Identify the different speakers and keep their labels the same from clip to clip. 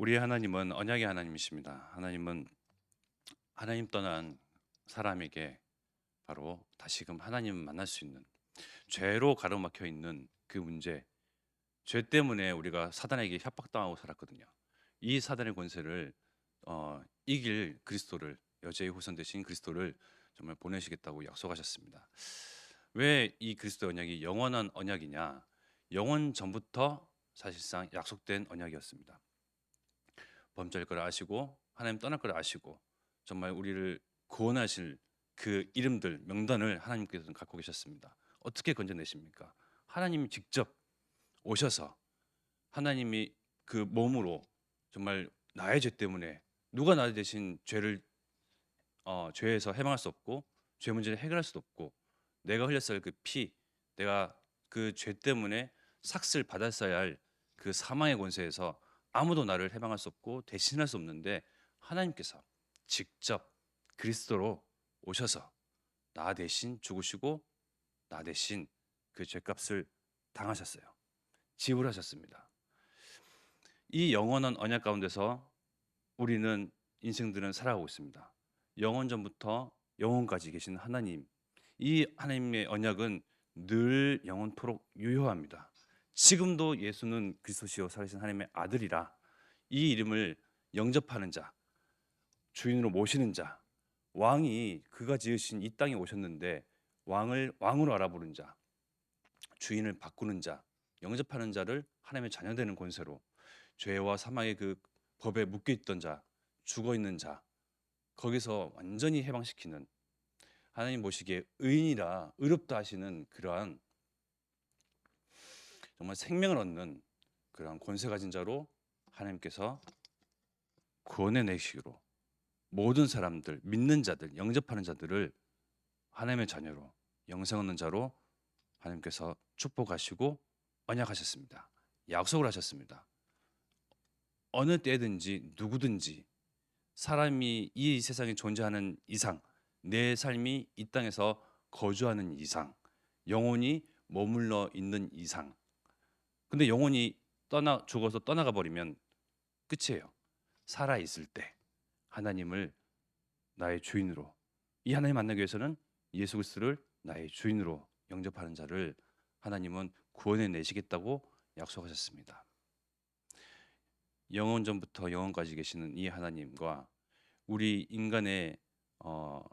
Speaker 1: 우리 하나님은 언약의 하나님이십니다. 하나님은 하나님 떠난 사람에게 바로 다시금 하나님을 만날 수 있는, 죄로 가로막혀 있는 그 문제, 죄 때문에 우리가 사단에게 협박당하고 살았거든요. 이 사단의 권세를 이길 그리스도를, 여자의 후손 되신 그리스도를 정말 보내시겠다고 약속하셨습니다. 왜 이 그리스도 언약이 영원한 언약이냐? 영원 전부터 사실상 약속된 언약이었습니다. 범죄할 걸 아시고 하나님 떠날 걸 아시고 정말 우리를 구원하실 그 이름들 명단을 하나님께서는 갖고 계셨습니다. 어떻게 건져내십니까? 하나님이 직접 오셔서 하나님이 그 몸으로 정말 나의 죄 때문에, 누가 나 대신 죄에서 해방할 수 없고 죄 문제를 해결할 수도 없고, 내가 흘렸어야 할 그 피, 내가 그 죄 때문에 삭슬 받았어야 할 그 사망의 권세에서 아무도 나를 해방할 수 없고 대신할 수 없는데, 하나님께서 직접 그리스도로 오셔서 나 대신 죽으시고 나 대신 그 죄값을 당하셨어요. 지불하셨습니다. 이 영원한 언약 가운데서 우리는, 인생들은 살아가고 있습니다. 영원 전부터 영원까지 계신 하나님, 이 하나님의 언약은 늘 영원토록 유효합니다. 지금도 예수는 그리스도시요 살아계신 하나님의 아들이라 이 이름을 영접하는 자, 주인으로 모시는 자, 왕이 그가 지으신 이 땅에 오셨는데 왕을 왕으로 알아보는 자, 주인을 바꾸는 자, 영접하는 자를 하나님의 자녀 되는 권세로, 죄와 사망의 그 법에 묶여 있던 자, 죽어 있는 자, 거기서 완전히 해방시키는, 하나님 보시기에 의인이라 의롭다 하시는 그러한 정말 생명을 얻는 그러한 권세 가진 자로 하나님께서 구원해 내시기로, 모든 사람들, 믿는 자들, 영접하는 자들을 하나님의 자녀로, 영생 얻는 자로 하나님께서 축복하시고 언약하셨습니다. 약속을 하셨습니다. 어느 때든지 누구든지 사람이 이 세상에 존재하는 이상, 내 삶이 이 땅에서 거주하는 이상, 영혼이 머물러 있는 이상, 근데 영혼이 죽어서 떠나가 버리면 끝이에요. 살아 있을 때 하나님을 나의 주인으로, 이 하나님 만나기 위해서는 예수 그리스도를 나의 주인으로 영접하는 자를 하나님은 구원해 내시겠다고 약속하셨습니다. 영원 전부터 영원까지 계시는 이 하나님과 우리 인간의 어,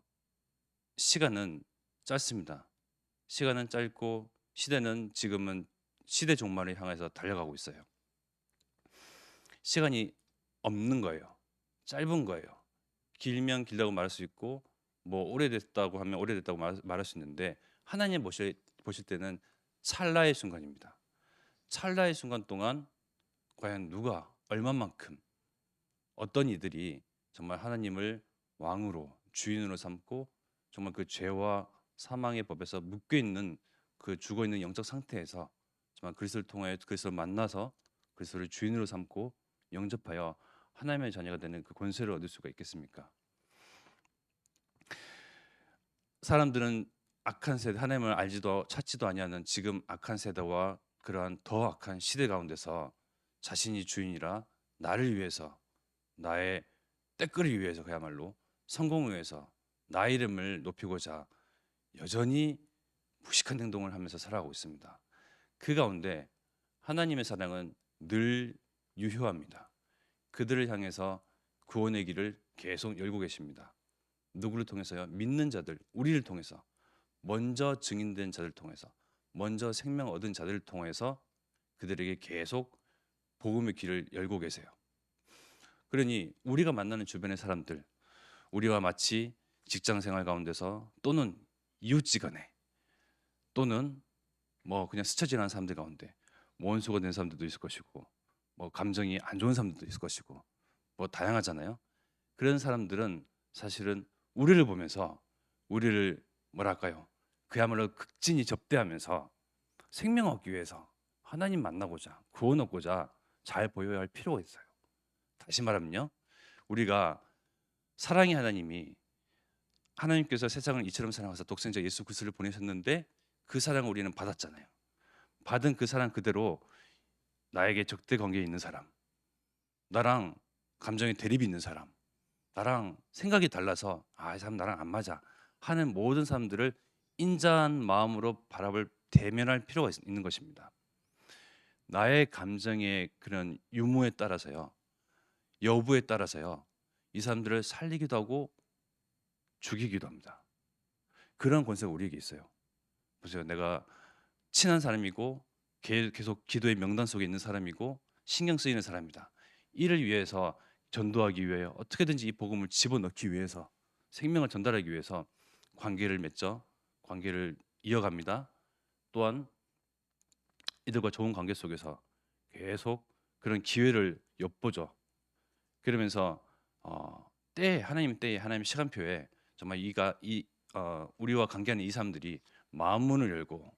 Speaker 1: 시간은 짧습니다. 시간은 짧고 시대는 지금은 시대 종말을 향해서 달려가고 있어요. 시간이 없는 거예요. 짧은 거예요. 길면 길다고 말할 수 있고, 뭐 오래됐다고 하면 오래됐다고 말할 수 있는데, 하나님 보실 때는 찰나의 순간입니다. 찰나의 순간 동안 과연 누가 얼마만큼, 어떤 이들이 정말 하나님을 왕으로 주인으로 삼고 정말 그 죄와 사망의 법에서 묶여 있는 그 죽어 있는 영적 상태에서 정말 그리스도를 통하여 그리스도를 만나서 그리스도를 주인으로 삼고 영접하여 하나님의 자녀가 되는 그 권세를 얻을 수가 있겠습니까? 사람들은 악한 세대, 하나님을 알지도 찾지도 아니하는 지금 악한 세대와 그러한 더 악한 시대 가운데서 자신이 주인이라 나를 위해서, 나의 때끌을 위해서, 그야말로 성공을 위해서 나의 이름을 높이고자 여전히 무식한 행동을 하면서 살아가고 있습니다. 그 가운데 하나님의 사랑은 늘 유효합니다. 그들을 향해서 구원의 길을 계속 열고 계십니다. 누구를 통해서요? 믿는 자들, 우리를 통해서, 먼저 증인된 자들 통해서, 먼저 생명 얻은 자들을 통해서 그들에게 계속 복음의 길을 열고 계세요. 그러니 우리가 만나는 주변의 사람들, 우리와 마치 직장 생활 가운데서 또는 이웃지간에 또는 뭐 그냥 스쳐 지나는 사람들 가운데 원수가 된 사람들도 있을 것이고, 뭐 감정이 안 좋은 사람들도 있을 것이고, 뭐 다양하잖아요. 그런 사람들은 사실은 우리를 보면서 우리를 뭐랄까요? 그야말로 극진히 접대하면서 생명 얻기 위해서, 하나님 만나고자 구원 얻고자 잘 보여야 할 필요가 있어요. 다시 말하면요, 우리가 사랑의 하나님이, 하나님께서 세상을 이처럼 사랑하사 독생자 예수 그리스도를 보내셨는데 그 사랑을 우리는 받았잖아요. 받은 그 사랑 그대로 나에게 적대 관계에 있는 사람, 나랑 감정의 대립이 있는 사람, 나랑 생각이 달라서 이 사람 나랑 안 맞아 하는 모든 사람들을 인자한 마음으로 바라볼 대면할 필요가 있는 것입니다. 나의 감정의 그런 유무에 따라서요, 여부에 따라서요, 이 사람들을 살리기도 하고 죽이기도 합니다. 그런 권세가 우리에게 있어요. 보세요. 내가 친한 사람이고 계속 기도의 명단 속에 있는 사람이고 신경 쓰이는 사람이다. 이를 위해서 전도하기 위해 어떻게든지 이 복음을 집어넣기 위해서 생명을 전달하기 위해서 관계를 맺죠. 관계를 이어갑니다. 또한 이들과 좋은 관계 속에서 계속 그런 기회를 엿보죠. 그러면서 하나님 때에 하나님 시간표에 정말 우리와 관계하는 이 사람들이 마음 문을 열고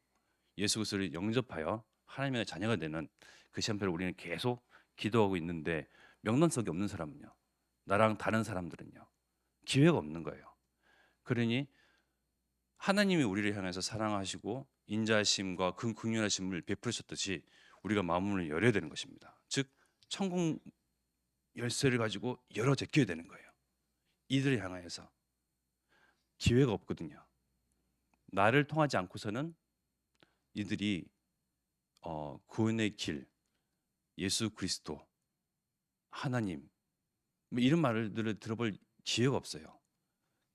Speaker 1: 예수 그리스도를 영접하여 하나님의 자녀가 되는 그 시간표를 우리는 계속 기도하고 있는데, 명단속이 없는 사람은요, 나랑 다른 사람들은요, 기회가 없는 거예요. 그러니 하나님이 우리를 향해서 사랑하시고 인자하심과 긍휼하심을 베푸셨듯이 우리가 마음문을 열어야 되는 것입니다. 즉 천국 열쇠를 가지고 열어 제껴야 되는 거예요. 이들을 향하여서 기회가 없거든요. 나를 통하지 않고서는 이들이 구원의 길, 예수 그리스도, 하나님 뭐 이런 말들을 들어볼 기회가 없어요.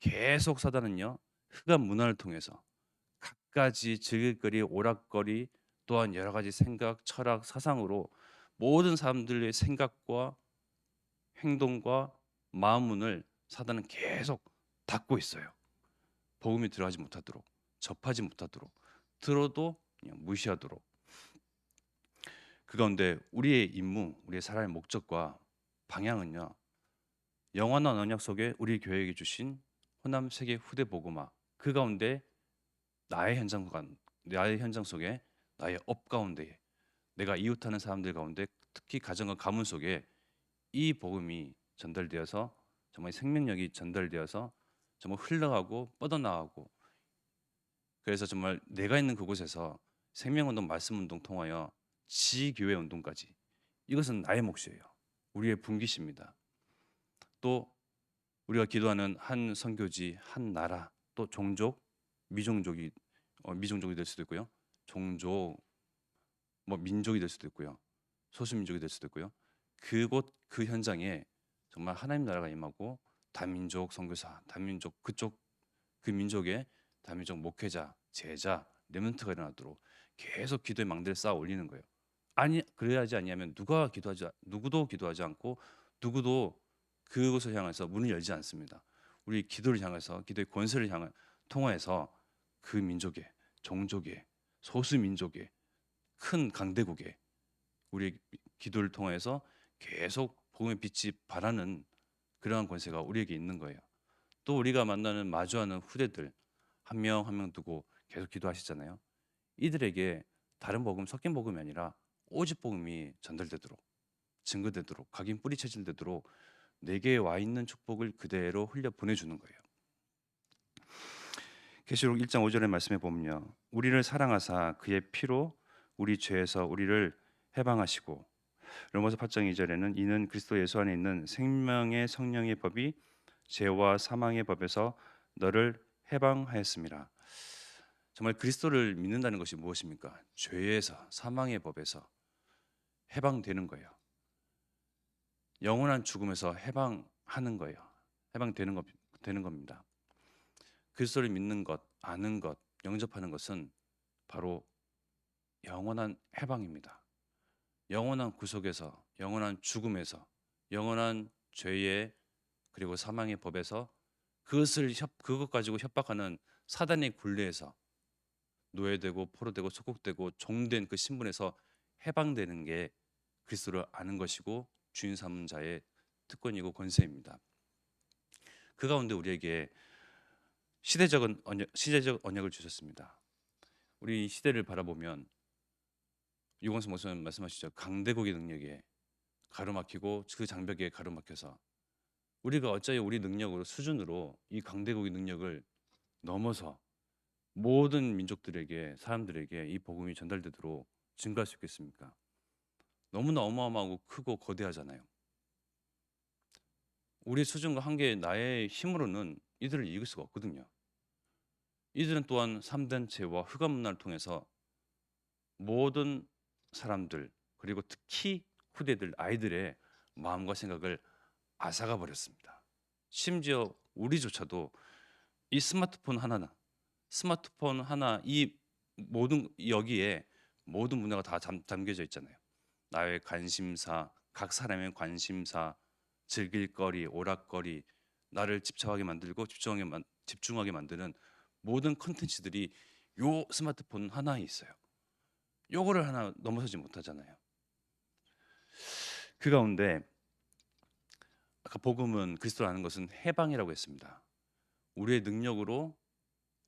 Speaker 1: 계속 사단은요, 흑암 문화를 통해서 갖가지 즐길거리, 오락거리, 또한 여러 가지 생각, 철학, 사상으로 모든 사람들의 생각과 행동과 마음 문을 사단은 계속 닫고 있어요. 복음이 들어가지 못하도록, 접하지 못하도록, 들어도 그냥 무시하도록. 그 가운데 우리의 임무, 우리의 살아의 목적과 방향은요, 영원한 언약 속에 우리 교회에게 주신 호남 세계 후대 복음화, 그 가운데 나의 현장 속에, 나의 업 가운데, 내가 이웃하는 사람들 가운데, 특히 가정과 가문 속에 이 복음이 전달되어서 정말 생명력이 전달되어서 정말 흘러가고 뻗어나가고, 그래서 정말 내가 있는 그곳에서 생명운동, 말씀운동 통하여 지교회 운동까지, 이것은 나의 몫이에요. 우리의 분기십니다. 또 우리가 기도하는 한 선교지, 한 나라, 또 종족, 미종족이 미종족이 될 수도 있고요. 종족, 뭐 민족이 될 수도 있고요. 소수민족이 될 수도 있고요. 그곳 그 현장에 정말 하나님 나라가 임하고 다민족 선교사, 다민족 그쪽 그 민족의 다민족 목회자, 제자, 렘넌트가 일어나도록 계속 기도의 망대를 쌓아 올리는 거예요. 아니 그래야지 아니하면 누구도 기도하지 않고 누구도 그곳을 향해서 문을 열지 않습니다. 우리 기도를 향해서 기도의 권세를 통하여서 그 민족의 종족의 소수 민족의 큰 강대국의 우리의 기도를 통해서 계속 복음의 빛이 발하는 그러한 권세가 우리에게 있는 거예요. 또 우리가 만나는 마주하는 후대들 한 명 한 명 두고 계속 기도하시잖아요. 이들에게 다른 복음, 섞인 복음이 아니라 오직 복음이 전달되도록, 증거되도록, 각인 뿌리쳐질되도록 내게 와 있는 축복을 그대로 흘려 보내주는 거예요. 계시록 1장 5절의 말씀에 보면요, 우리를 사랑하사 그의 피로 우리 죄에서 우리를 해방하시고, 로마서 8장 2절에는 이는 그리스도 예수 안에 있는 생명의 성령의 법이 죄와 사망의 법에서 너를 해방하였습니다. 정말 그리스도를 믿는다는 것이 무엇입니까? 죄에서, 사망의 법에서 해방되는 거예요. 영원한 죽음에서 해방하는 거예요. 되는 겁니다. 그리스도를 믿는 것, 아는 것, 영접하는 것은 바로 영원한 해방입니다. 영원한 구속에서, 영원한 죽음에서, 영원한 죄의 그리고 사망의 법에서, 그것 가지고 협박하는 사단의 굴레에서 노예되고 포로되고 속국되고 종된 그 신분에서 해방되는 게 그리스도를 아는 것이고 주인 삼은 자의 특권이고 권세입니다. 그 가운데 우리에게 시대적 언약을 주셨습니다. 우리 시대를 바라보면 유광수 목사님 말씀하시죠. 강대국의 능력에 가로막히고 그 장벽에 가로막혀서 우리가 어찌 우리 능력으로 수준으로 이 강대국의 능력을 넘어서 모든 민족들에게, 사람들에게 이 복음이 전달되도록 증거할 수 있겠습니까? 너무나 어마어마하고 크고 거대하잖아요. 우리의 수준과 한계, 나의 힘으로는 이들을 이길 수가 없거든요. 이들은 또한 3단체와 흑암 문화를 통해서 모든 사람들, 그리고 특히 후대들, 아이들의 마음과 생각을 앗아가 버렸습니다. 심지어 우리조차도 이 스마트폰 하나, 이 모든 여기에 모든 문화가 다 담겨져 있잖아요. 나의 관심사, 각 사람의 관심사, 즐길 거리, 오락거리, 나를 집중하게 만드는 모든 컨텐츠들이 요 스마트폰 하나에 있어요. 요거를 하나 넘어서지 못하잖아요. 그 가운데 아까 복음은, 그리스도를 아는 것은 해방이라고 했습니다. 우리의 능력으로,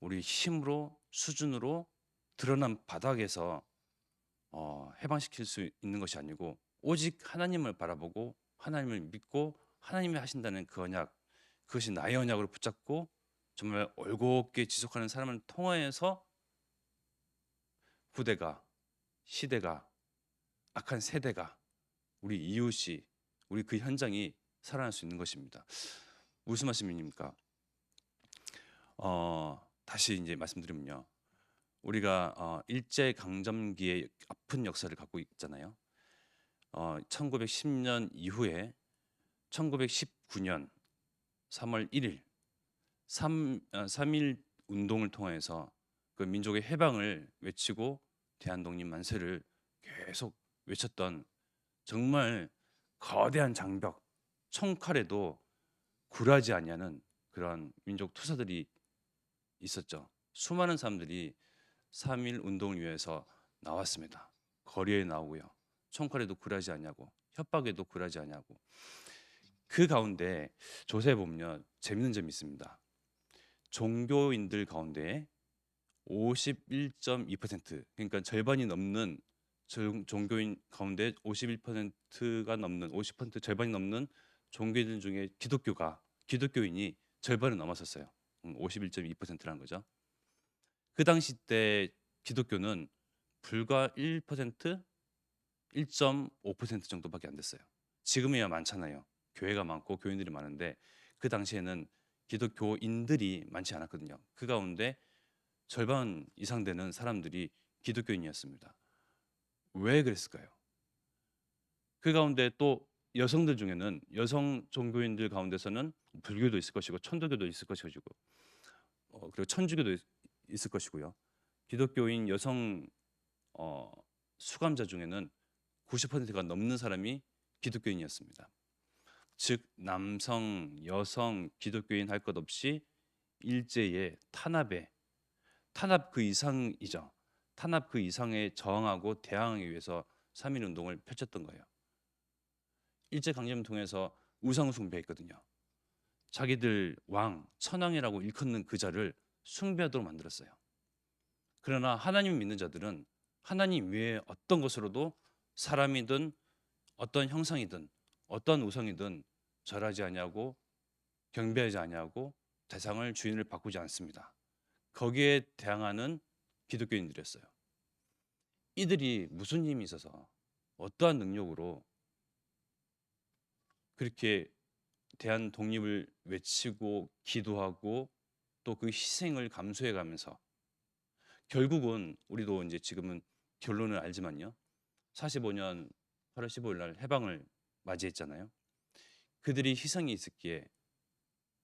Speaker 1: 우리 힘으로, 수준으로 드러난 바닥에서 해방시킬 수 있는 것이 아니고, 오직 하나님을 바라보고 하나님을 믿고 하나님이 하신다는 그 언약, 그것이 나의 언약으로 붙잡고 정말 올곧게 지속하는 사람을 통하여서 후대가, 시대가, 악한 세대가, 우리 이웃이, 우리 그 현장이 살아날 수 있는 것입니다. 무슨 말씀입니까? 다시 이제 말씀드리면요, 우리가 일제 강점기의 아픈 역사를 갖고 있잖아요. 1910년 이후에 1919년 3월 1일 3.1 운동을 통해서 그 민족의 해방을 외치고 대한독립 만세를 계속 외쳤던, 정말 거대한 장벽, 총칼에도 굴하지 아니하는 그런 민족 투사들이 있었죠. 수많은 사람들이 3.1 운동을 위해서 나왔습니다. 거리에 나오고요, 총칼에도 굴하지 않냐고, 협박에도 굴하지 않냐고. 그 가운데 조사해 보면 재밌는 점이 있습니다. 종교인들 가운데 51.2%, 그러니까 절반이 넘는, 종교인 가운데 51%가 넘는, 50% 절반이 넘는 종교인 중에 기독교인이 절반을 넘었었어요. 51.2%라는 거죠. 그 당시 때 기독교는 불과 1%, 1.5% 정도밖에 안 됐어요. 지금이야 많잖아요. 교회가 많고 교인들이 많은데 그 당시에는 기독교인들이 많지 않았거든요. 그 가운데 절반 이상 되는 사람들이 기독교인이었습니다. 왜 그랬을까요? 그 가운데 또 여성들 중에는, 여성 종교인들 가운데서는 불교도 있을 것이고 천도교도 있을 것이고, 그리고 천주교도 있을 것이고요. 기독교인 여성 어, 수감자 중에는 90%가 넘는 사람이 기독교인이었습니다. 즉 남성, 여성, 기독교인 할 것 없이 일제의 탄압 그 이상이죠. 탄압 그 이상에 저항하고 대항하기 위해서 3.1 운동을 펼쳤던 거예요. 일제 강점을 통해서 우상 숭배했거든요. 자기들 왕, 천황이라고 일컫는 그 자를 숭배하도록 만들었어요. 그러나 하나님 믿는 자들은 하나님 외에 어떤 것으로도, 사람이든 어떤 형상이든 어떤 우상이든 절하지 아니하고 경배하지 아니하고 대상을, 주인을 바꾸지 않습니다. 거기에 대항하는 기독교인들이었어요. 이들이 무슨 힘이 있어서, 어떠한 능력으로 그렇게 대한 독립을 외치고 기도하고 또 그 희생을 감수해 가면서, 결국은 우리도 이제 지금은 결론을 알지만요, 45년 8월 15일 날 해방을 맞이했잖아요. 그들이 희생이 있었기에,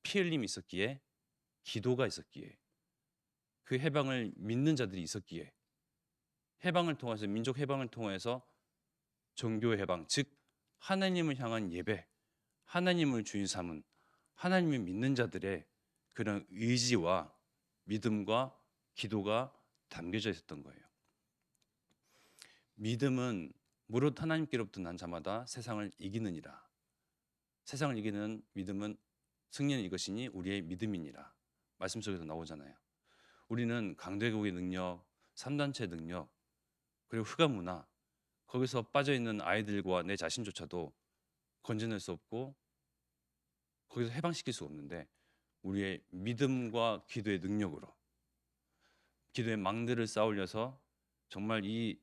Speaker 1: 피 흘림이 있었기에, 기도가 있었기에, 그 해방을 믿는 자들이 있었기에, 해방을 통해서, 민족 해방을 통해서 종교 해방, 즉 하나님을 향한 예배, 하나님을 주인 삼은, 하나님을 믿는 자들의 그런 의지와 믿음과 기도가 담겨져 있었던 거예요. 믿음은 무릇 하나님께로부터 난 자마다 세상을 이기느니라. 세상을 이기는 믿음은 승리는 이것이니 우리의 믿음이니라. 말씀 속에서 나오잖아요. 우리는 강대국의 능력, 3단체 능력, 그리고 흑암 문화, 거기서 빠져있는 아이들과 내 자신조차도 건져낼 수 없고 거기서 해방시킬 수 없는데, 우리의 믿음과 기도의 능력으로, 기도의 망대를 쌓으려서 정말 이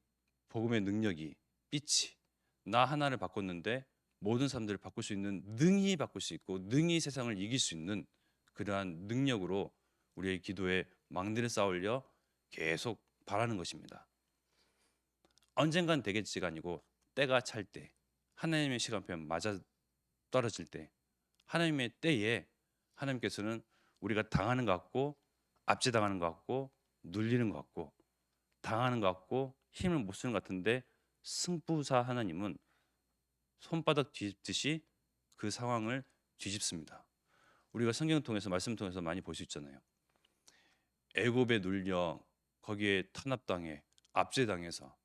Speaker 1: 복음의 능력이, 빛이 나 하나를 바꿨는데 모든 사람들을 바꿀 수 있는, 능히 바꿀 수 있고 능히 세상을 이길 수 있는 그러한 능력으로 우리의 기도에 망대를 쌓으려 계속 바라는 것입니다. 언젠간 되겠지가 아니고 때가 찰 때, 하나님의 시간표에 맞아 떨어질 때, 하나님의 때에 하나님께서는 우리가 당하는 것 같고 압제당하는 것 같고 눌리는 것 같고 당하는 것 같고 힘을 못 쓰는 것 같은데, 승부사 하나님은 손바닥 뒤집듯이 그 상황을 뒤집습니다. 우리가 성경을 통해서, 말씀을 통해서 많이 볼 수 있잖아요. 애굽에 눌려 거기에 탄압당해 압제당해서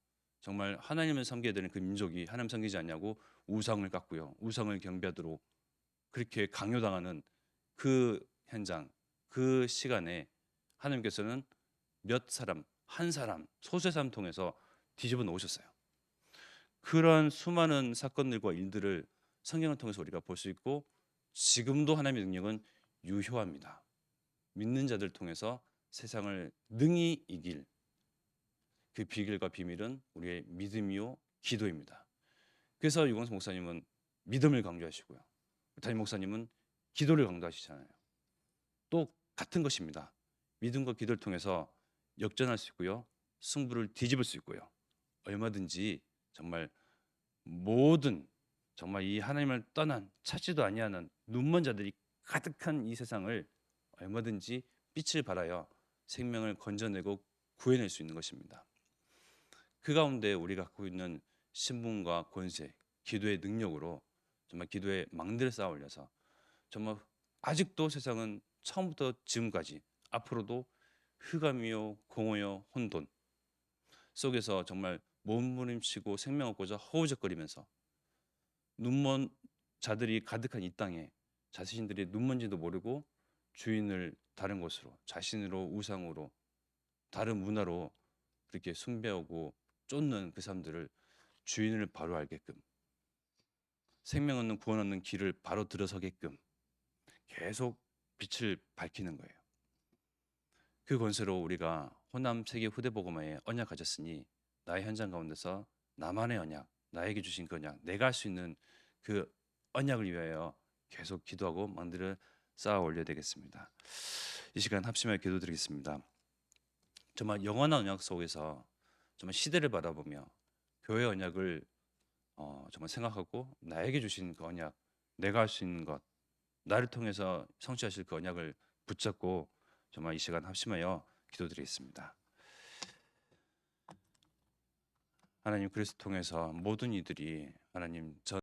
Speaker 1: 정말 하나님을 섬겨야 되는 그 민족이 하나님 섬기지 않냐고 우상을 깎고요, 우상을 경배하도록 그렇게 강요당하는 그 현장, 그 시간에 하나님께서는 몇 사람, 한 사람, 소수의 사람 통해서 뒤집어 놓으셨어요. 그런 수많은 사건들과 일들을 성경을 통해서 우리가 볼 수 있고, 지금도 하나님의 능력은 유효합니다. 믿는 자들 통해서 세상을 능히 이길 그 비결과 비밀은 우리의 믿음이요 기도입니다. 그래서 유광수 목사님은 믿음을 강조하시고요, 담임 목사님은 기도를 강조하시잖아요. 또 같은 것입니다. 믿음과 기도를 통해서 역전할 수 있고요, 승부를 뒤집을 수 있고요, 얼마든지 정말 모든, 정말 이 하나님을 떠난 찾지도 아니하는 눈먼 자들이 가득한 이 세상을 얼마든지 빛을 발하여 생명을 건져내고 구해낼 수 있는 것입니다. 그 가운데 우리가 갖고 있는 신분과 권세, 기도의 능력으로 정말 기도의 망대를 쌓아 올려서 정말 아직도 세상은 처음부터 지금까지 앞으로도 흑암이요 공허요 혼돈 속에서 정말 몸부림치고 생명 얻고자 허우적거리면서 눈먼 자들이 가득한 이 땅에 자신들이 눈먼지도 모르고 주인을 다른 곳으로, 자신으로, 우상으로, 다른 문화로 그렇게 숭배하고 쫓는 그 사람들을 주인을 바로 알게끔, 생명 얻는 구원 얻는 길을 바로 들어서게끔 계속 빛을 밝히는 거예요. 그 권세로 우리가 호남 세계 후대복음화에 언약 가졌으니 나의 현장 가운데서 나만의 언약, 나에게 주신 그 언약, 내가 할 수 있는 그 언약을 위하여 계속 기도하고 망대를 쌓아 올려야 되겠습니다. 이 시간 합심하여 기도드리겠습니다. 정말 영원한 언약 속에서 정말 시대를 바라보며 교회 언약을 정말 생각하고 나에게 주신 그 언약, 내가 할 수 있는 것, 나를 통해서 성취하실 그 언약을 붙잡고 정말 이 시간 합심하여 기도드리겠습니다. 하나님, 그리스도 통해서 모든 이들이 하나님